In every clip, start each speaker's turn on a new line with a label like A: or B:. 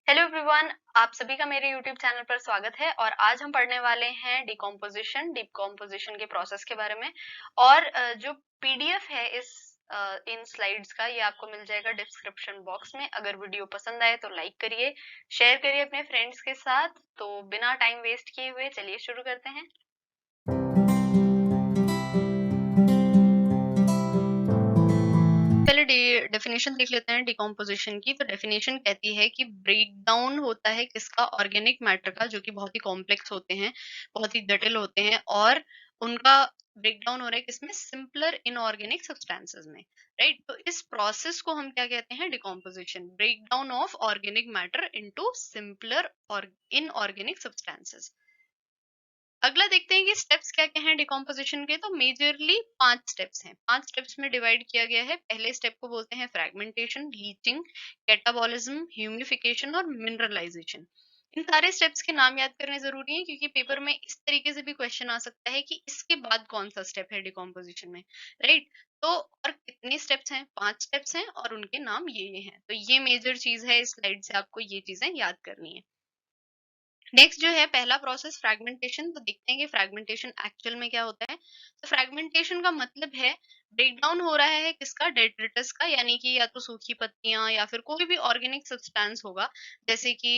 A: Hello everyone, आप सभी का मेरे यूट्यूब चैनल पर स्वागत है। और आज हम पढ़ने वाले हैं डिकम्पोजिशन के प्रोसेस के बारे में। और जो पीडीएफ है इन स्लाइड्स का, ये आपको मिल जाएगा डिस्क्रिप्शन बॉक्स में। अगर वीडियो पसंद आए तो लाइक करिए, शेयर करिए अपने फ्रेंड्स के साथ। तो बिना टाइम वेस्ट किए हुए चलिए शुरू करते हैं। पहले डेफिनेशन देख लेते हैं डिकम्पोजिशन की। तो डेफिनेशन कहती है कि ब्रेक डाउन होता है किसका, ऑर्गेनिक मैटर का, जो कि बहुत ही कॉम्प्लेक्स होते हैं, बहुत ही जटिल होते हैं। और उनका ब्रेक डाउन हो रहा है किसमें, सिंपलर इनऑर्गेनिक सब्सटेंसेस में। राइट, तो इस प्रोसेस को हम क्या कहते हैं, decomposition, break down of organic matter into simpler और इनऑर्गेनिक सब्सटेंसेस। अगला देखते हैं कि स्टेप्स क्या क्या हैं डिकम्पोजिशन के। तो मेजरली 5 स्टेप्स हैं, 5 स्टेप्स में डिवाइड किया गया है। पहले स्टेप को बोलते हैं फ्रैगमेंटेशन, लीचिंग, कैटाबॉलिज्म, ह्यूमिडिफिकेशन और मिनरलाइजेशन। इन सारे स्टेप्स के नाम याद करने जरूरी है, क्योंकि पेपर में इस तरीके से भी क्वेश्चन आ सकता है कि इसके बाद कौन सा स्टेप है डिकम्पोजिशन में। राइट, तो और कितने स्टेप्स हैं, 5 स्टेप्स हैं और उनके नाम ये हैं। तो ये मेजर चीज है, इस स्लाइड से आपको ये चीजें याद करनी है। नेक्स्ट जो है पहला प्रोसेस फ्रैगमेंटेशन। तो देखते हैं कि फ्रैगमेंटेशन एक्चुअल में क्या होता है। तो फ्रैगमेंटेशन का मतलब है ब्रेक डाउन हो रहा है किसका, डेट्रिटस का, यानी कि या तो सूखी पत्तियां या फिर कोई भी ऑर्गेनिक सब्सटेंस होगा, जैसे कि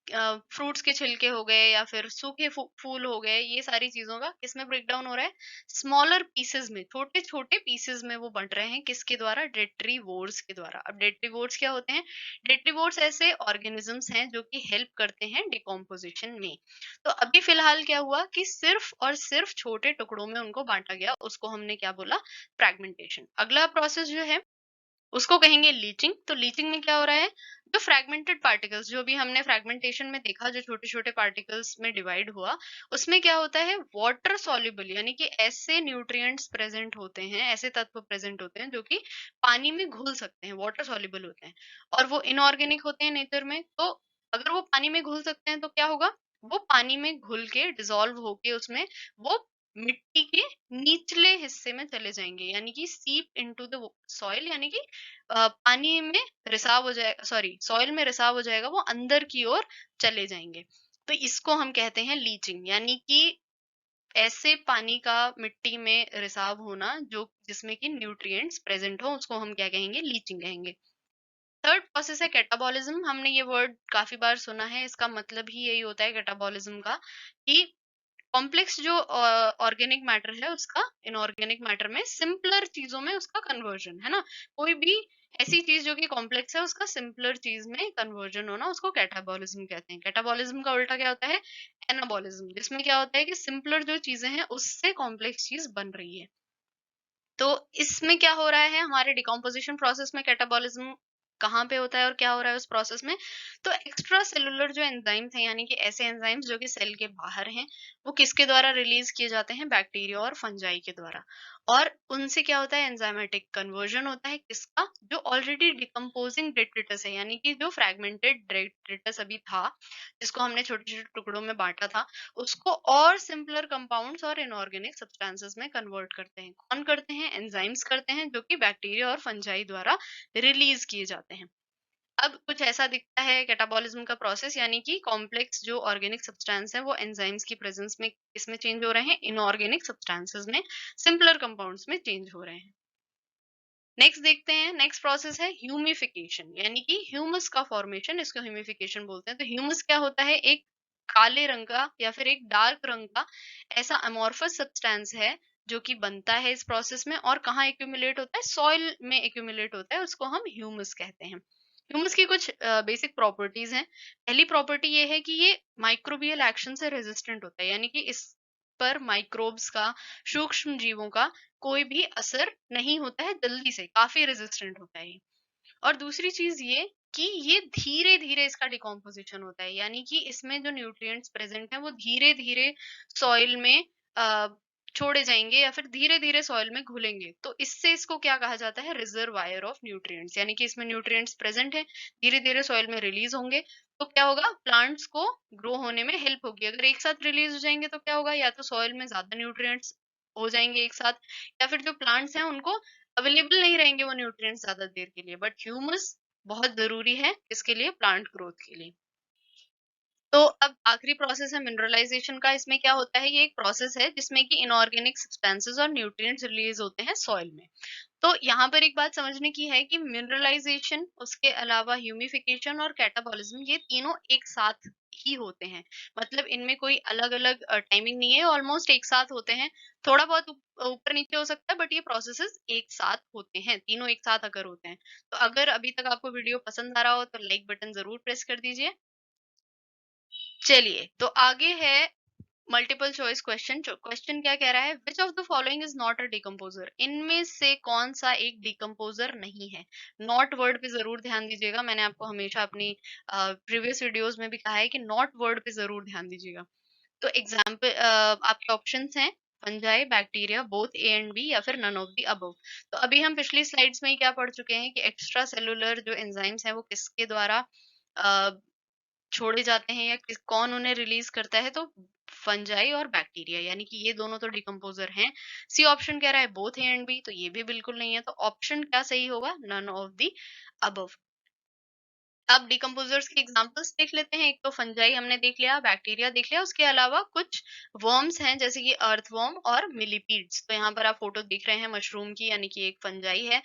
A: फ्रूट्स के छिलके हो गए या फिर सूखे फूल हो गए। ये सारी चीजों का किसमें ब्रेक डाउन हो रहा है, स्मॉलर पीसेस में, छोटे छोटे पीसेस में वो बंट रहे हैं। किसके द्वारा, डेट्रीवोर्स के द्वारा। अब डेट्रीवोर्स क्या होते हैं, डेट्रीवोर्स ऐसे ऑर्गेनिजम्स हैं जो कि हेल्प करते हैं डिकम्पोजिशन में। तो अभी फिलहाल क्या हुआ कि सिर्फ और सिर्फ छोटे टुकड़ों में उनको बांटा गया, उसको हमने क्या बोला, फ्रैगमेंटेशन। अगला प्रोसेस जो है उसको कहेंगे लीचिंग। तो लीचिंग में क्या हो रहा है, जो फ्रैगमेंटेड पार्टिकल्स, जो भी हमने फ्रैगमेंटेशन में देखा, जो छोटे छोटे पार्टिकल्स में डिवाइड हुआ, उसमें क्या होता है, वाटर सॉल्युबल, यानी कि ऐसे न्यूट्रिएंट्स प्रेजेंट होते हैं, ऐसे तत्व प्रेजेंट होते हैं जो कि पानी में घुल सकते हैं, वाटर सॉल्युबल होते हैं। और वो इनऑर्गेनिक होते हैं नेचर में। तो अगर वो पानी में घुल सकते हैं तो क्या होगा, वो पानी में घुल के डिसॉल्व होके उसमें वो मिट्टी के निचले हिस्से में चले जाएंगे, यानी कि सीप इनटू द सॉइल, यानी कि पानी में रिसाव हो जाएगा, सॉरी सॉइल में रिसाव हो जाएगा, वो अंदर की ओर चले जाएंगे। तो इसको हम कहते हैं लीचिंग, यानी कि ऐसे पानी का मिट्टी में रिसाव होना जो जिसमें कि न्यूट्रिएंट्स प्रेजेंट हो, उसको हम क्या कहेंगे, लीचिंग कहेंगे। थर्ड प्रोसेस है कैटाबॉलिज्म। हमने ये वर्ड काफी बार सुना है, इसका मतलब ही यही होता है कैटाबॉलिज्म का, कि कॉम्प्लेक्स जो ऑर्गेनिक मैटर है उसका इनऑर्गेनिक मैटर में, सिंपलर चीजों में उसका कन्वर्जन, है ना। कोई भी ऐसी चीज जो कि कॉम्प्लेक्स है उसका सिंपलर चीज में कन्वर्जन होना, उसको कैटाबॉलिज्म कहते हैं। कैटाबॉलिज्म का उल्टा क्या होता है, एनाबॉलिज्म, जिसमें क्या होता है कि सिंपलर जो चीजें हैं उससे कॉम्प्लेक्स चीज बन रही है। तो इसमें क्या हो रहा है हमारे डिकम्पोजिशन प्रोसेस में, कैटाबॉलिज्म कहाँ पे होता है और क्या हो रहा है उस प्रोसेस में। तो एक्स्ट्रा सेलुलर जो एंजाइम्स हैं, यानी कि ऐसे एंजाइम्स जो कि सेल के बाहर हैं, वो किसके द्वारा रिलीज किए जाते हैं, बैक्टीरिया और फंजाई के द्वारा। और उनसे क्या होता है, एंजाइमेटिक कन्वर्जन होता है किसका, जो ऑलरेडी डिकम्पोजिंग डेट्रिटस है, यानी कि जो फ्रैगमेंटेड डेट्रिटस अभी था, जिसको हमने छोटे छोटे टुकड़ों में बांटा था, उसको और सिंपलर कंपाउंड्स और इनऑर्गेनिक सब्सटेंसेस में कन्वर्ट करते हैं। कौन करते हैं, एंजाइम्स करते हैं, जो कि बैक्टीरिया और फंजाई द्वारा रिलीज किए जाते हैं। अब कुछ ऐसा दिखता है कैटाबॉलिज्म का प्रोसेस, यानी कि कॉम्प्लेक्स जो ऑर्गेनिक सब्सटेंस है वो एंजाइम्स की प्रेजेंस में किसमें चेंज हो रहे हैं, इनऑर्गेनिक सब्सटेंसेस में, सिंपलर कंपाउंड्स में चेंज हो रहे हैं। नेक्स्ट देखते हैं, नेक्स्ट प्रोसेस है ह्यूमिफिकेशन, यानी कि ह्यूमस का फॉर्मेशन, इसको ह्यूमिफिकेशन बोलते हैं। तो ह्यूमस क्या होता है, एक काले रंग का या फिर एक डार्क रंग का ऐसा अमोर्फस सब्सटेंस है जो कि बनता है इस प्रोसेस में। और कहाँ एक्यूमुलेट होता है, सॉइल में एक्यूमुलेट होता है, उसको हम ह्यूमस कहते हैं। ह्यूमस की कुछ बेसिक प्रॉपर्टीज हैं। पहली प्रॉपर्टी ये है कि ये माइक्रोबियल एक्शन से रेजिस्टेंट होता है, यानी कि इस पर माइक्रोब्स का, सूक्ष्म जीवों का कोई भी असर नहीं होता है, जल्दी से काफी रेजिस्टेंट होता है ये। और दूसरी चीज ये कि ये धीरे धीरे इसका डिकम्पोजिशन होता है, यानी कि इसमें जो न्यूट्रिएंट्स प्रेजेंट हैं वो धीरे धीरे सॉइल में अ, छोड़े जाएंगे या फिर धीरे धीरे सॉइल में घुलेंगे। तो इससे इसको क्या कहा जाता है, रिजर्वायर ऑफ न्यूट्रिएंट्स, यानी कि इसमें न्यूट्रिएंट्स प्रेजेंट है, धीरे धीरे सॉइल में रिलीज होंगे। तो क्या होगा, प्लांट्स को ग्रो होने में हेल्प होगी। अगर एक साथ रिलीज हो जाएंगे तो क्या होगा, या तो सॉइल में ज्यादा न्यूट्रिएंट्स हो जाएंगे एक साथ, या फिर जो प्लांट्स हैं उनको अवेलेबल नहीं रहेंगे वो न्यूट्रिएंट्स ज्यादा देर के लिए। बट ह्यूमस बहुत ज़रूरी है किसके लिए? प्लांट ग्रोथ के लिए। तो अब आखिरी प्रोसेस है मिनरलाइजेशन का। इसमें क्या होता है? ये एक प्रोसेस है जिसमें कि इनऑर्गेनिक सब्सटेंसेस और न्यूट्रिएंट्स रिलीज होते हैं सॉइल में। तो यहाँ पर एक बात समझने की है कि मिनरलाइजेशन, उसके अलावा ह्यूमिफिकेशन और कैटाबॉलिज्म, ये तीनों एक साथ ही होते हैं। मतलब इनमें कोई अलग-अलग टाइमिंग नहीं है, ऑलमोस्ट एक साथ होते हैं। थोड़ा बहुत ऊपर-नीचे हो सकता है, बट ये प्रोसेसेस एक साथ होते हैं, तीनों एक साथ अगर होते हैं। तो अगर अभी तक आपको वीडियो पसंद आ रहा हो तो लाइक बटन ज़रूर प्रेस कर दीजिए। चलिए, तो आगे है मल्टीपल चॉइस क्वेश्चन। क्वेश्चन क्या कह रहा है? विच of the following is not a decomposer? इनमें से कौन सा एक डिकम्पोजर नहीं है? नॉट वर्ड पे जरूर ध्यान दीजिएगा। मैंने आपको हमेशा अपनी प्रीवियस वीडियोस में भी कहा है कि नॉट वर्ड पे जरूर ध्यान दीजिएगा। तो एग्जाम्पल, आपके ऑप्शंस हैं fungi, bacteria, both A and B, या फिर नन ऑफ द अबव। तो अभी हम पिछली स्लाइड्स में ही क्या पढ़ चुके हैं कि एक्स्ट्रा सेलुलर जो एंजाइम्स हैं वो किसके द्वारा छोड़े जाते हैं, या कौन उन्हें रिलीज करता है? तो फंजाई और बैक्टीरिया, यानी कि ये दोनों तो डिकम्पोजर हैं। सी ऑप्शन कह रहा है बोथ ए एंड बी, तो ये भी बिल्कुल नहीं है। तो ऑप्शन क्या सही होगा? None of the above. अब डिकम्पोजर्स के एग्जांपल्स देख लेते हैं। एक तो फंजाई हमने देख लिया, बैक्टीरिया देख लिया, उसके अलावा कुछ वर्म्स हैं जैसे कि अर्थवर्म और मिलीपीड्स। तो यहाँ पर आप फोटो देख रहे हैं मशरूम की, यानी कि एक फंजाई है,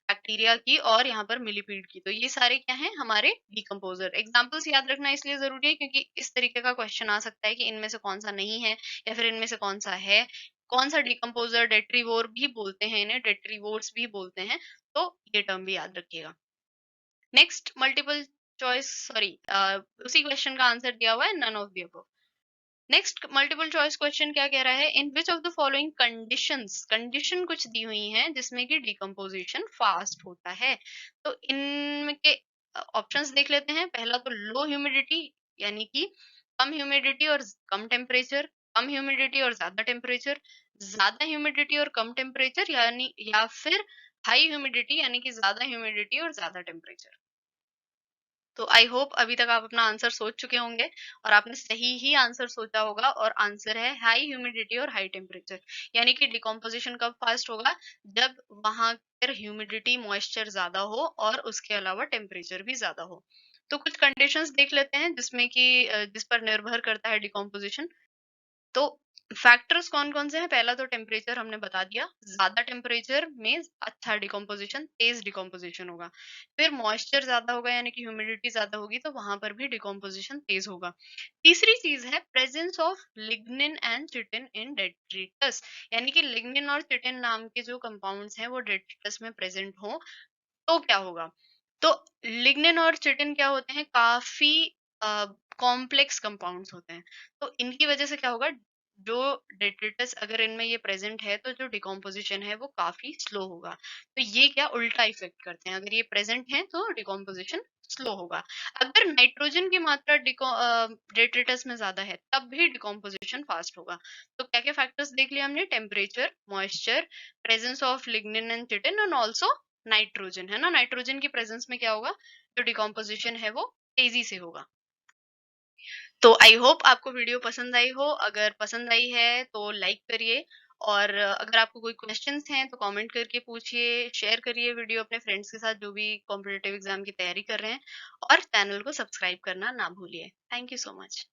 A: बैक्टीरिया की, और यहाँ पर मिलीपीड की। तो ये सारे क्या हैं? हमारे डिकम्पोजर। एग्जांपल्स याद रखना इसलिए जरूरी है क्योंकि इस तरीके का क्वेश्चन आ सकता है कि इनमें से कौन सा नहीं है, या फिर इनमें से कौन सा है। कौन सा डिकम्पोजर? डेट्रीवोर भी बोलते हैं इन्हें, डेट्रीवोर्स भी बोलते हैं। तो ये टर्म भी याद रखिएगा। नेक्स्ट मल्टीपल चॉइस, सॉरी, उसी क्वेश्चन का आंसर दिया हुआ है none of the above. Next multiple choice question क्या कह रहा है? In which of the following conditions, condition कुछ दी हुई हैं जिसमें कि डिकम्पोजिशन फास्ट होता है। तो इनके ऑप्शंस देख लेते हैं। पहला तो लो ह्यूमिडिटी, यानी कि कम ह्यूमिडिटी और कम टेम्परेचर, कम ह्यूमिडिटी और ज्यादा ह्यूमिडिटी और कम टेम्परेचर, यानी या फिर हाई ह्यूमिडिटी, यानी कि ज्यादा ह्यूमिडिटी और ज्यादा टेम्परेचर। तो आई होप अभी तक आप अपना आंसर सोच चुके होंगे, और आपने सही ही आंसर सोचा होगा। और आंसर है हाई ह्यूमिडिटी और हाई टेम्परेचर। यानी कि डिकम्पोजिशन कब फास्ट होगा? जब वहां पर ह्यूमिडिटी, मॉइस्चर ज्यादा हो और उसके अलावा टेम्परेचर भी ज्यादा हो। तो कुछ कंडीशंस देख लेते हैं जिसमें कि जिस पर निर्भर करता है डिकम्पोजिशन। तो फैक्टर्स कौन-कौन से हैं? पहला तो टेम्परेचर हमने बता दिया। ज़्यादा टेम्परेचर में अच्छा डिकम्पोज़िशन, तेज़ डिकम्पोज़िशन होगा। फिर मॉइस्चर ज़्यादा होगा, यानी कि ह्यूमिडिटी ज़्यादा होगी, तो वहाँ पर भी डिकम्पोज़िशन तेज़ होगा। तीसरी चीज़ है presence of lignin and chitin in detritus, यानी कि लिग्निन और चिटिन नाम के जो कंपाउंड्स हैं वो डेट्रिटस में प्रेज़ेंट हों, तो क्या होगा? तो लिग्निन और चिटिन क्या होते हैं? काफ़ी कॉम्प्लेक्स कंपाउंड्स होते हैं। तो इनकी वजह से क्या होगा? जो डेट्रिटस अगर इनमें ये प्रेज़ेंट है, तो जो डिकम्पोज़िशन है वो काफ़ी स्लो होगा। तो ये क्या उल्टा इफ़ेक्ट करते हैं, अगर ये प्रेज़ेंट हैं तो डिकम्पोज़िशन स्लो होगा। अगर नाइट्रोजन की मात्रा डेट्रिटस में ज़्यादा है, तब भी डिकम्पोज़िशन फ़ास्ट होगा। तो क्या-क्या फैक्टर्स देख लिए हमने? Temperature, moisture, presence of lignin and chitin, and also nitrogen, है ना? नाइट्रोजन की प्रेजेंस में क्या होगा? जो डिकम्पोजिशन है वो तेजी से होगा। तो आई होप आपको वीडियो पसंद आई हो। अगर पसंद आई है तो लाइक करिए, और अगर आपको कोई क्वेश्चंस हैं तो कमेंट करके पूछिए, शेयर करिए वीडियो अपने फ्रेंड्स के साथ जो भी कॉम्पिटिटिव एग्जाम की तैयारी कर रहे हैं, और चैनल को सब्सक्राइब करना ना भूलिए। Thank you so much.